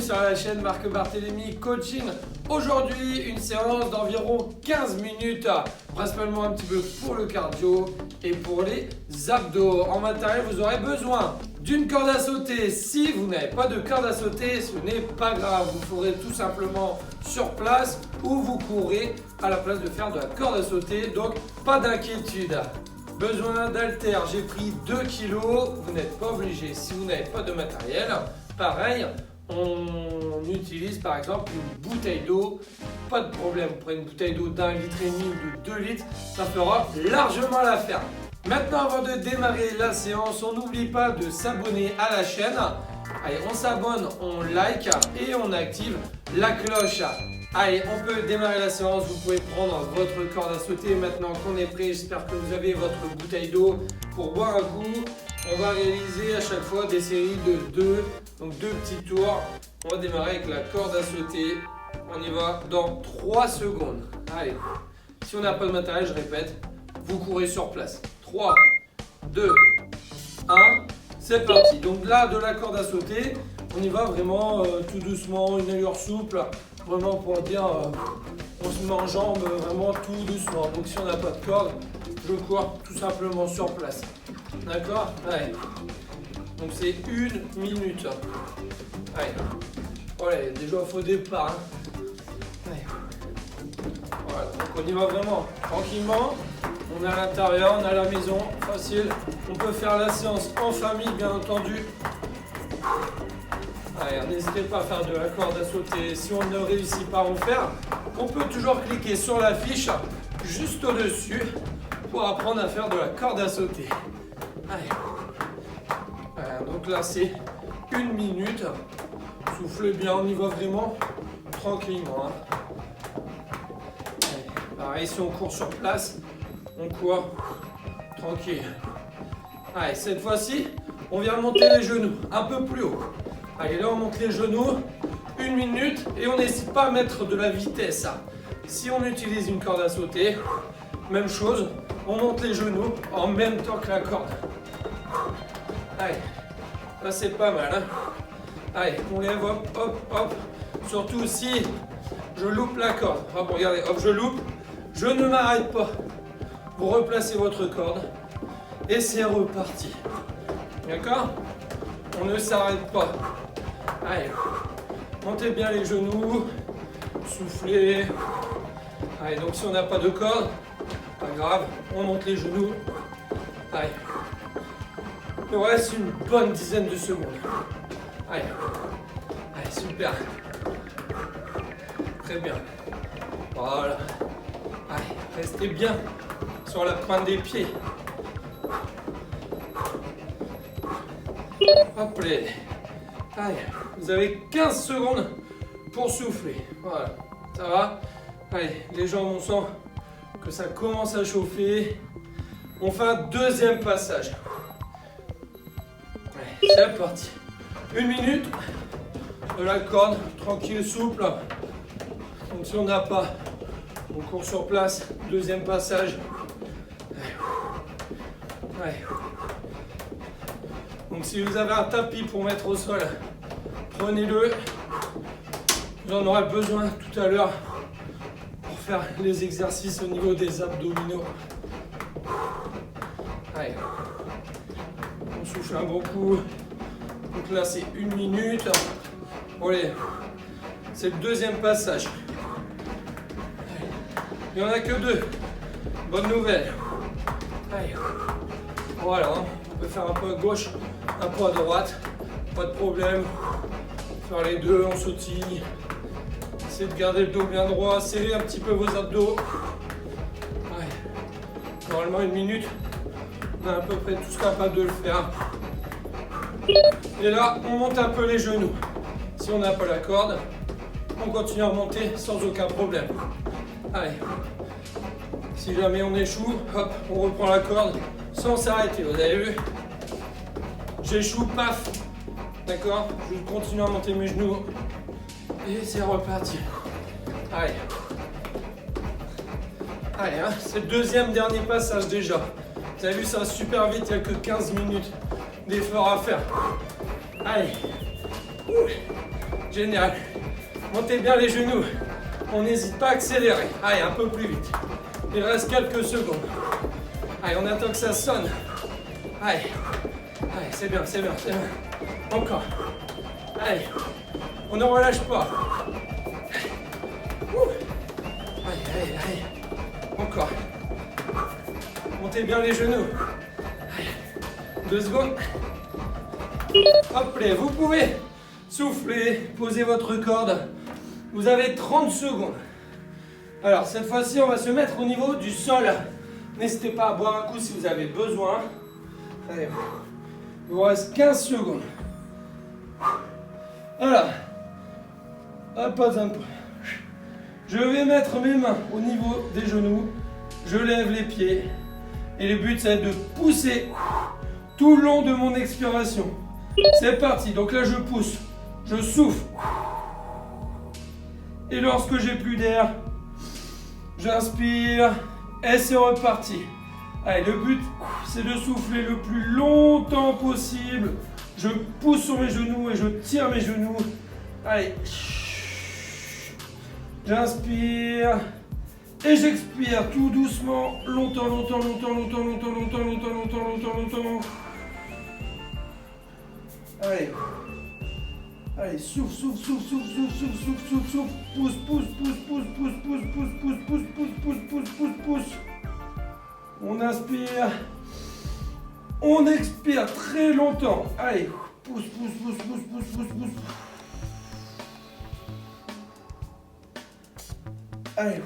bienvenue sur la chaîne Marc Barthélémy Coaching. Aujourd'hui, une séance d'environ 15 minutes, principalement un petit peu pour le cardio et pour les abdos. En matériel, vous aurez besoin d'une corde à sauter. Si vous n'avez pas de corde à sauter, ce n'est pas grave. Vous ferez tout simplement sur place ou vous courez à la place de faire de la corde à sauter. Donc, pas d'inquiétude. Besoin d'haltères, j'ai pris 2 kg, vous n'êtes pas obligé. Si vous n'avez pas de matériel, pareil, on utilise par exemple une bouteille d'eau, pas de problème, vous prenez une bouteille d'eau d'1,5 litre ou de 2 litres, ça fera largement l'affaire. Maintenant, avant de démarrer la séance, on n'oublie pas de s'abonner à la chaîne. Allez, on s'abonne, on like et on active la cloche. Allez, on peut démarrer la séance, vous pouvez prendre votre corde à sauter maintenant qu'on est prêt. J'espère que vous avez votre bouteille d'eau pour boire un coup. On va réaliser à chaque fois des séries de 2, donc 2 petits tours. On va démarrer avec la corde à sauter. On y va dans 3 secondes. Allez, si on n'a pas de matériel, je répète, vous courez sur place. 3, 2, 1, c'est parti. Donc là, de la corde à sauter, on y va vraiment tout doucement, une allure souple. Vraiment pour dire, on se met en jambe vraiment tout doucement. Donc si on n'a pas de corde, je cours tout simplement sur place. D'accord? Allez. Donc c'est 1 minute. Allez. Voilà, déjà il faut départ. Allez. Voilà, donc on y va vraiment tranquillement. On est à l'intérieur, on est à la maison, facile. On peut faire la séance en famille, bien entendu. Allez, n'hésitez pas à faire de la corde à sauter. Si on ne réussit pas à en faire, on peut toujours cliquer sur la fiche juste au-dessus pour apprendre à faire de la corde à sauter. Allez. Voilà, donc là, c'est 1 minute. Soufflez bien, on y va vraiment tranquillement. Allez, pareil, si on court sur place, on court tranquille. Allez, cette fois-ci, on vient monter les genoux un peu plus haut. Allez, là on monte les genoux, 1 minute et on n'hésite pas à mettre de la vitesse. Si on utilise une corde à sauter, même chose, on monte les genoux en même temps que la corde. Allez, là c'est pas mal. Hein. Allez, on lève, hop, hop, hop. Surtout si je loupe la corde. Hop, regardez, hop, je loupe, je ne m'arrête pas. Vous replacez votre corde et c'est reparti. D'accord? On ne s'arrête pas. Allez, montez bien les genoux, soufflez. Allez, donc si on n'a pas de corde, pas grave, on monte les genoux. Allez, il nous reste une bonne dizaine de secondes. Allez, allez, super. Très bien. Voilà. Allez, restez bien sur la pointe des pieds. Hop là. Allez, vous avez 15 secondes pour souffler. Voilà, ça va? Allez, les jambes, on sent que ça commence à chauffer. On fait un deuxième passage. Allez, c'est parti. 1 minute de la corde, tranquille, souple. Donc si on n'a pas, on court sur place. Deuxième passage. Allez. Donc si vous avez un tapis pour mettre au sol, prenez-le. Vous en aurez besoin tout à l'heure pour faire les exercices au niveau des abdominaux. Allez, on souffle un bon coup. Donc là c'est 1 minute. Allez, c'est le deuxième passage. Allez. Il n'y en a que 2. Bonne nouvelle. Allez. Voilà, on peut faire un peu à gauche, un peu à droite, pas de problème. Faire les deux, on sautille. Essayez de garder le dos bien droit, serrez un petit peu vos abdos. Ouais. Normalement 1 minute, on est à peu près tous capables de le faire. Et là, on monte un peu les genoux. Si on n'a pas la corde, on continue à monter sans aucun problème. Allez. Si jamais on échoue, hop, on reprend la corde sans s'arrêter. Vous avez vu? J'échoue, paf. D'accord? Je continue à monter mes genoux. Et c'est reparti. Allez. Allez, hein, c'est le deuxième dernier passage déjà. Vous avez vu, ça va super vite, il n'y a que 15 minutes d'effort à faire. Allez. Génial. Montez bien les genoux. On n'hésite pas à accélérer. Allez, un peu plus vite. Il reste quelques secondes. Allez, on attend que ça sonne. Allez. Allez, c'est bien, c'est bien, c'est bien. Encore. Allez. On ne relâche pas. Allez, allez, allez. Encore. Montez bien les genoux. Allez. 2 secondes. Hop là, vous pouvez souffler, poser votre corde. Vous avez 30 secondes. Alors, cette fois-ci, on va se mettre au niveau du sol. N'hésitez pas à boire un coup si vous avez besoin. Allez, il vous reste 15 secondes. Voilà. Hop, pas un peu. Je vais mettre mes mains au niveau des genoux. Je lève les pieds. Et le but, c'est de pousser tout le long de mon expiration. C'est parti. Donc là, je pousse. Je souffle. Et lorsque j'ai plus d'air, j'inspire. Et c'est reparti. Allez, le but, c'est de souffler le plus longtemps possible. Je pousse sur mes genoux et je tire mes genoux. Allez. J'inspire. Et j'expire tout doucement. Longtemps, longtemps, longtemps, longtemps, longtemps, longtemps, longtemps, longtemps, longtemps, longtemps. Allez. Allez, souffle, souffle, souffle, souffle, souffle, souffle, souffle, souffle, souffle. Pousse, pousse, pousse, pousse, pousse, pousse, pousse, pousse, pousse, pousse, pousse, pousse, pousse, pousse. On inspire. On expire très longtemps. Allez, pousse, pousse, pousse, pousse, pousse, pousse, pousse. Allez.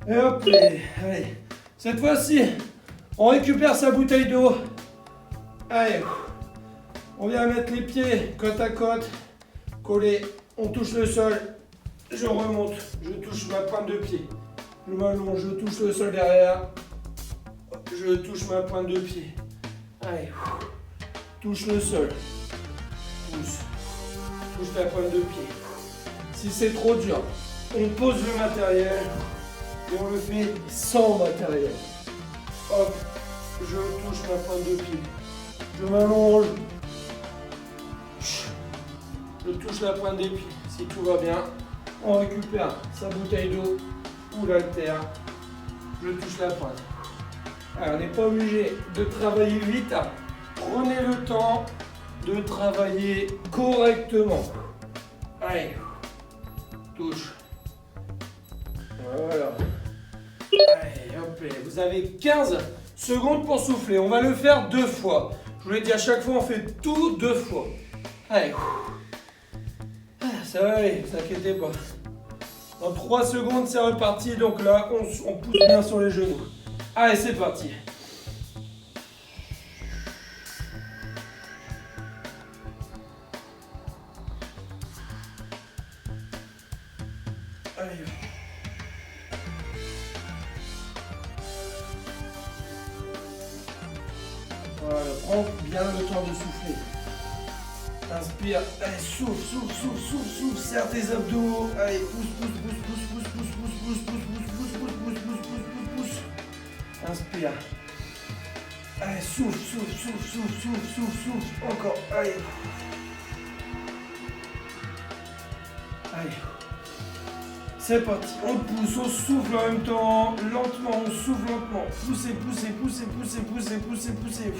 Et hop, allez. Cette fois-ci, on récupère sa bouteille d'eau. Allez. On vient mettre les pieds côte à côte, collés. On touche le sol. Je remonte. Je touche ma pointe de pied. Je m'allonge. Je touche le sol derrière. Je touche ma pointe de pied. Allez. Touche le sol. Pousse. Touche la pointe de pied. Si c'est trop dur, on pose le matériel et on le fait sans matériel. Hop. Je touche ma pointe de pied. Je m'allonge. Je touche la pointe des pieds. Si tout va bien, on récupère sa bouteille d'eau ou l'haltère. Je touche la pointe. Alors, on n'est pas obligé de travailler vite. Prenez le temps de travailler correctement. Allez, touche. Voilà. Allez, hop, vous avez 15 secondes pour souffler. On va le faire 2 fois. Je vous l'ai dit, à chaque fois, on fait tout 2 fois. Allez. Ça va aller, ne vous inquiétez pas. Dans 3 secondes, c'est reparti. Donc là, on pousse bien sur les genoux. Allez, c'est parti. Allez. Voilà, prends bien le temps de souffler. Inspire, allez, souffle, souffle, souffle, souffle, souffle, serre tes abdos. Allez, pousse, pousse, pousse, pousse, pousse, pousse, pousse, pousse, pousse, pousse, pousse, pousse, pousse, pousse, pousse, pousse. Inspire. Allez, souffle, souffle, souffle, souffle, souffle, souffle, souffle. Encore, allez. Allez. C'est parti, on pousse, on souffle en même temps. Lentement, on souffle lentement. Poussez, poussez, poussez, poussez, poussez, poussez, poussez.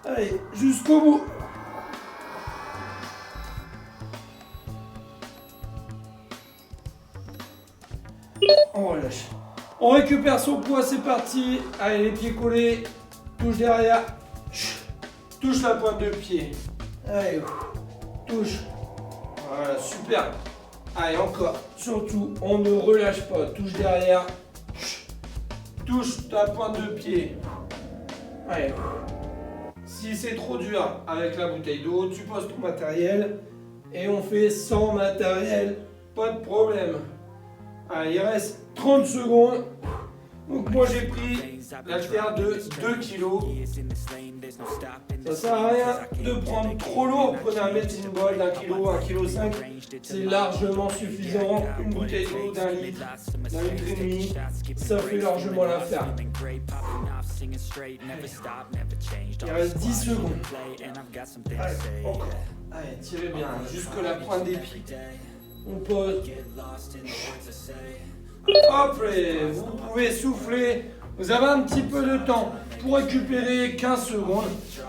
Allez, jusqu'au bout. On relâche. On récupère son poids, c'est parti. Allez, les pieds collés. Touche derrière. Touche la pointe de pied. Allez, touche. Voilà, super. Allez, encore. Surtout, on ne relâche pas. Touche derrière. Touche ta pointe de pied. Allez. Si c'est trop dur avec la bouteille d'eau, tu poses ton matériel et on fait sans matériel, pas de problème. Allez, il reste 30 secondes. Donc moi j'ai pris l'haltère de 2 kg. Ça sert à rien de prendre trop lourd. Prenez un medicine ball d'1 kg, 1,5 kg. C'est largement suffisant. Une bouteille d'eau d'1 litre, d'1,5 litre, ça fait largement l'affaire. Il reste 10 secondes. Allez, encore. Allez, tirez bien jusque la pointe des pieds. On pose. Hop, et vous pouvez souffler. Vous avez un petit peu de temps pour récupérer 15 secondes.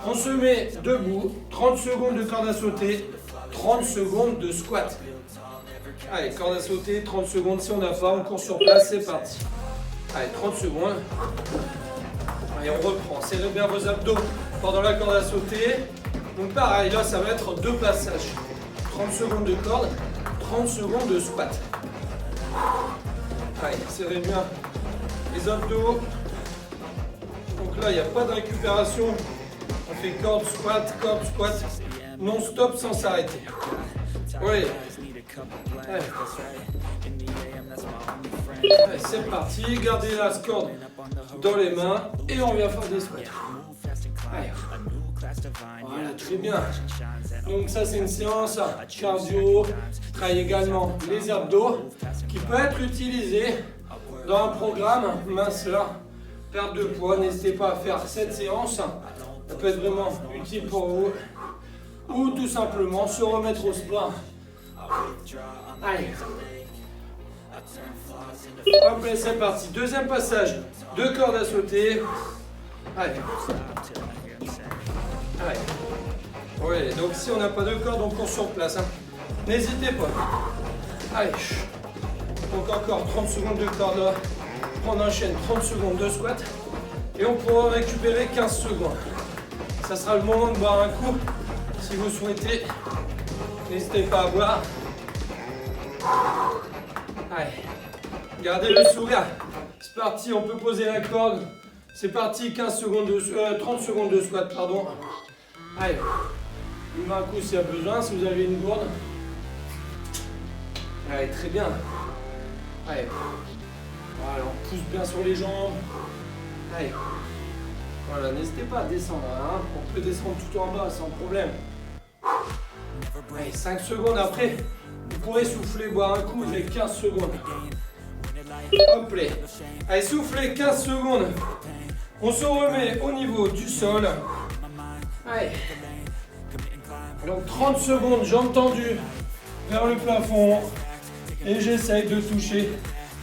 On se met debout. 30 secondes de corde à sauter. 30 secondes de squat. Allez, corde à sauter, 30 secondes. Si on n'a pas, on court sur place, c'est parti. Allez, 30 secondes. Allez, on reprend. Serrez bien vos abdos pendant la corde à sauter. Donc pareil, là, ça va être 2 passages. 30 secondes de corde, 30 secondes de squat. Allez, serrez bien les abdos. Donc là, il n'y a pas de récupération. On fait corde, squat, non-stop sans s'arrêter. Oui. Allez, c'est parti. Gardez la corde dans les mains et on vient faire des squats. Allez. Voilà, très bien. Donc ça, c'est une séance cardio qui travaille également les abdos, qui peut être utilisée dans un programme minceur, perte de poids. N'hésitez pas à faire cette séance. Ça peut être vraiment utile pour vous. Ou tout simplement se remettre au sport. Allez. Hop, et c'est parti. Deuxième passage de corde à sauter. Allez. Allez. Oui, donc si on n'a pas de corde, on court sur place. N'hésitez pas. Allez. Donc encore 30 secondes de corde là. On enchaîne 30 secondes de squat. Et on pourra récupérer 15 secondes. Ça sera le moment de boire un coup. Si vous souhaitez, n'hésitez pas à boire. Allez. Gardez le sourire. C'est parti, on peut poser la corde. C'est parti, 15 secondes de, 30 secondes de squat, pardon. Allez, un coup s'il y a besoin, si vous avez une gourde. Allez, très bien. Allez, voilà, on pousse bien sur les jambes. Allez, voilà, n'hésitez pas à descendre, hein. On peut descendre tout en bas sans problème. Allez, 5 secondes après, vous pourrez souffler, boire un coup, j'ai 15 secondes. Hop là. Allez, soufflez 15 secondes. On se remet au niveau du sol. Allez. Donc 30 secondes, jambes tendues vers le plafond. Et j'essaye de toucher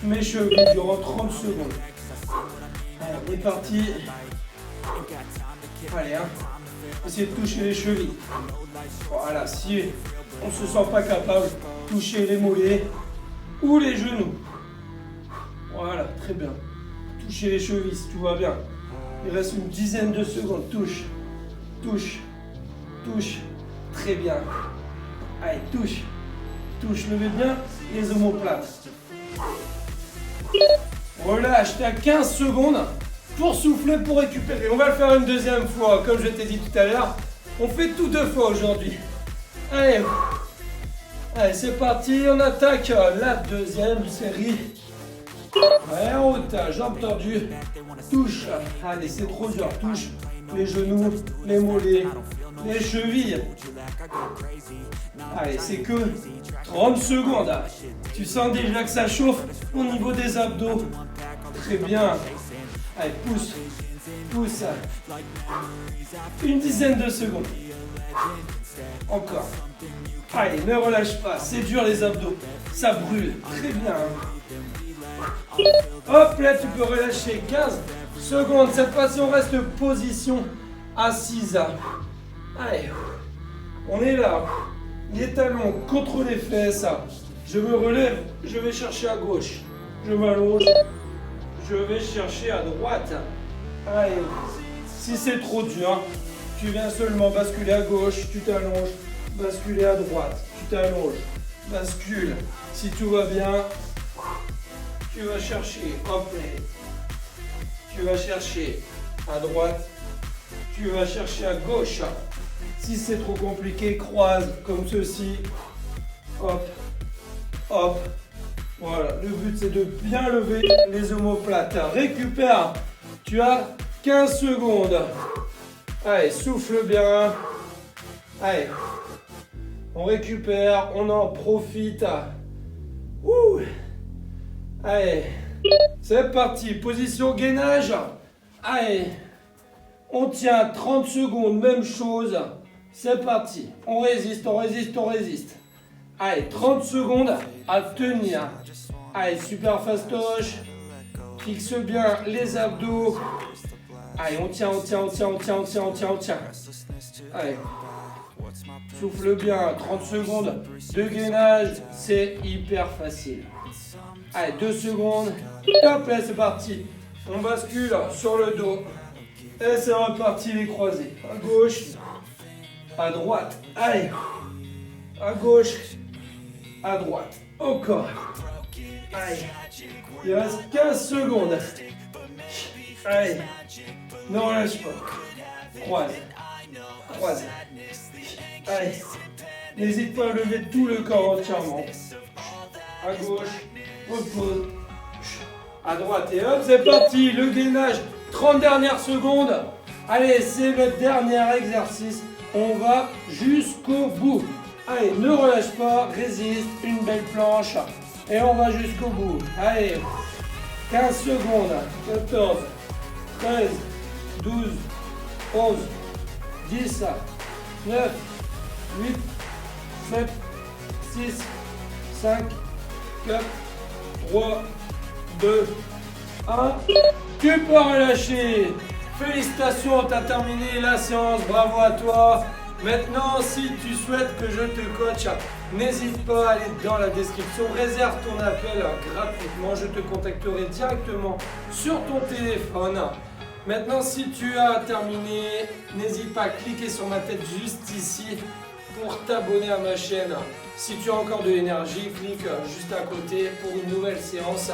mes chevilles durant 30 secondes. Allez, on est parti. Allez, hein. Essayez de toucher les chevilles. Voilà, si on ne se sent pas capable, touchez les mollets ou les genoux. Voilà, très bien. Touchez les chevilles si tout va bien. Il reste une dizaine de secondes. Touche, touche, touche. Très bien. Allez, touche, touche. Levez bien les omoplates. Relâche, t'as 15 secondes pour souffler, pour récupérer. On va le faire une deuxième fois, comme je t'ai dit tout à l'heure. On fait tout 2 fois aujourd'hui. Allez, allez, c'est parti. On attaque la deuxième série. Ouais, en haute, jambes tordues, touche, allez c'est trop dur, touche les genoux, les mollets, les chevilles. Allez, c'est que 30 secondes, tu sens déjà que ça chauffe au niveau des abdos. Très bien, allez pousse, pousse, une dizaine de secondes, encore. Allez, ne relâche pas, c'est dur les abdos, ça brûle, très bien. Hop là, tu peux relâcher 15 secondes. Cette fois-ci, on reste position assise. Allez, on est là. Les talons contre les fesses. Je me relève, je vais chercher à gauche. Je m'allonge, je vais chercher à droite. Allez, si c'est trop dur, tu viens seulement basculer à gauche, tu t'allonges, basculer à droite, tu t'allonges, bascule. Si tout va bien, tu vas chercher, hop là. Tu vas chercher à droite, tu vas chercher à gauche. Si c'est trop compliqué, croise comme ceci. Hop, hop. Voilà, le but c'est de bien lever les omoplates. Récupère. Tu Tu as 15 secondes. Allez, souffle bien. Allez, on récupère, on en profite. Ouh. Allez, c'est parti. Position gainage. Allez, on tient 30 secondes, même chose. C'est parti. On résiste, on résiste, on résiste. Allez, 30 secondes à tenir. Allez, super fastoche. Fixe bien les abdos. Allez, on tient, on tient, on tient, on tient, on tient, on tient, on tient. Allez. Souffle bien, 30 secondes de gainage, c'est hyper facile. Allez, 2 secondes. Hop là, c'est parti. On bascule sur le dos. Et c'est reparti les croisés. À gauche, à droite. Allez. À gauche, à droite. Encore. Allez. Il reste 15 secondes. Allez. Ne relâche pas. Croise. Croise. Allez. N'hésite pas à lever tout le corps entièrement. À gauche. Repose. À droite. Et hop, c'est parti. Le gainage. 30 dernières secondes. Allez, c'est le dernier exercice. On va jusqu'au bout. Allez, ne relâche pas. Résiste. Une belle planche. Et on va jusqu'au bout. Allez. 15 secondes. 14. 13. 12. 11. 10. 9. 8. 7. 6. 5. 4. 3. 2. 1. Tu peux relâcher. Félicitations, tu as terminé la séance. Bravo à toi. Maintenant, si tu souhaites que je te coach, n'hésite pas à aller dans la description. Réserve ton appel gratuitement. Je te contacterai directement sur ton téléphone. Maintenant, si tu as terminé, n'hésite pas à cliquer sur ma tête juste ici pour t'abonner à ma chaîne. Si tu as encore de l'énergie, clique juste à côté pour une nouvelle séance.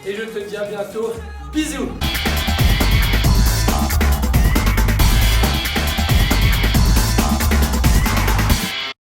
Et je te dis à bientôt. Bisous!